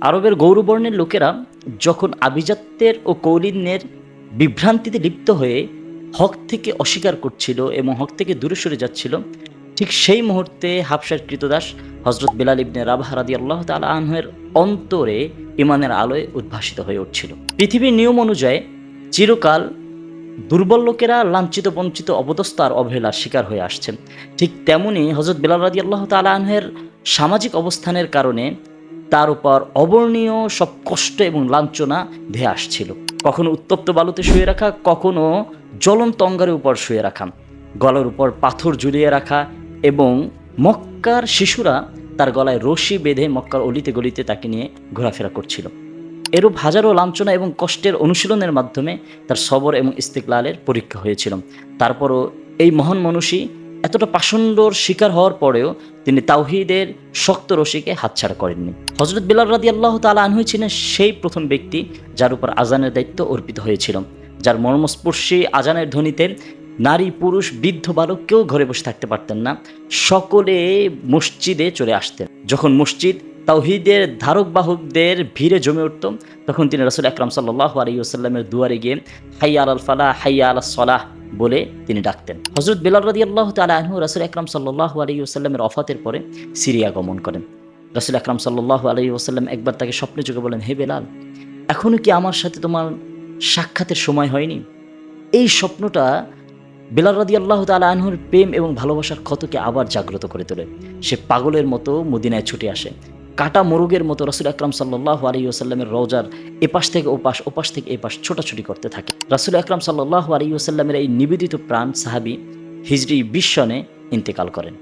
আরবের গৌরবর্ণের লোকেরা যখন আভিজাত্যের ও কৌলিন্যের বিভ্রান্তিতে লিপ্ত হয়ে হক থেকে অস্বীকার করছিল এবং হক থেকে দূরে সরে যাচ্ছিল, ঠিক সেই মুহূর্তে হাবশার কৃতদাস হজরত বেলাল ইবনে রাবাহ রাদিয়াল্লাহু তাআলা আনহুর অন্তরে ইমানের আলোয় উদ্ভাসিত হয়ে উঠছিল। পৃথিবীর নিয়ম অনুযায়ী চিরকাল দুর্বল লোকেরা লাঞ্ছিত, বঞ্চিত, অপদস্থ আর অবহেলার শিকার হয়ে আসছেন। ঠিক তেমনি হজরত বেলাল রাদিয়াল্লাহু তাআলা আনহুর সামাজিক অবস্থানের কারণে তার উপর অবর্ণীয় সব কষ্ট এবং লাঞ্ছনা ধেয়ে আসছিল। কখনো উত্তপ্ত বালুতে শুয়ে রাখা, কখনো জ্বলন্ত অঙ্গারের উপর শুয়ে রাখা, গলার উপর পাথর ঝুলিয়ে রাখা, এবং মক্কার শিশুরা তার গলায় রশি বেঁধে মক্কার অলিতে গলিতে তাকে নিয়ে ঘোরাফেরা করছিল। এরূপ হাজারো লাঞ্ছনা এবং কষ্টের অনুশীলনের মাধ্যমে তার সবর এবং ইস্তিকলালের পরীক্ষা হয়েছিল। তারপরও এই মহান মনীষী এতটা পাষণ্ডর শিকার হওয়ার পরেও তিনি তাওহীদের শক্ত রশিকে হাতছাড়া করেননি। হযরত বেলাল রাদিয়াল্লাহু তাআলা আনহু ছিলেন সেই প্রথম ব্যক্তি যার উপর আজানের দায়িত্ব অর্পিত হয়েছিল, যার মর্মস্পর্শী আজানের ধ্বনিতে নারী, পুরুষ, বৃদ্ধ, বালক কেউ ঘরে বসে থাকতে পারতেন না। সকলে মসজিদে চলে আসতেন। যখন মসজিদ তাওহীদের ধারক বাহকদের ভিড়ে জমে উঠত, তখন তিনি রাসূল আকরাম সাল্লাল্লাহু আলাইহি ওয়াসাল্লামের দুয়ারে গিয়ে হাইয়া আলাল ফালাহ, হাইয়া আলাস সালাহ বলে তিনি ডাকতেন। হযরত বেলাল রাদিয়াল্লাহু তাআলা আনহু রাসূল আকরাম সাল্লাল্লাহু আলাইহি ওয়াসাল্লামের ওফাতের পরে সিরিয়া গমন করেন। রাসূল আকরাম সাল্লাল্লাহু আলাইহি ওয়াসাল্লাম একবার তাকে স্বপ্নে যোগে বলেন, হে বেলাল, এখনো কি আমার সাথে তোমার সাক্ষাতের সময় হয়নি? এই স্বপ্নটা বেলাল রাদিয়াল্লাহু তাআলা আনহুর প্রেম এবং ভালোবাসার ক্ষতকে আবার জাগ্রত করে তোলে। সে পাগলের মতো মদিনায় ছুটে আসে। কাটা মোরগের মতো রাসূল আকরাম সাল্লাল্লাহু আলাইহি ওয়াসাল্লামের রওজার এপাশ থেকে ওপাশ, ওপাশ থেকে এপাশ ছোটাছুটি করতে থাকে। রাসূল আকরাম সাল্লাল্লাহু আলাইহি ওয়াসাল্লামের এই নিবেদিত প্রাণ সাহাবী হিজরি 20 সনে ইন্তেকাল করেন।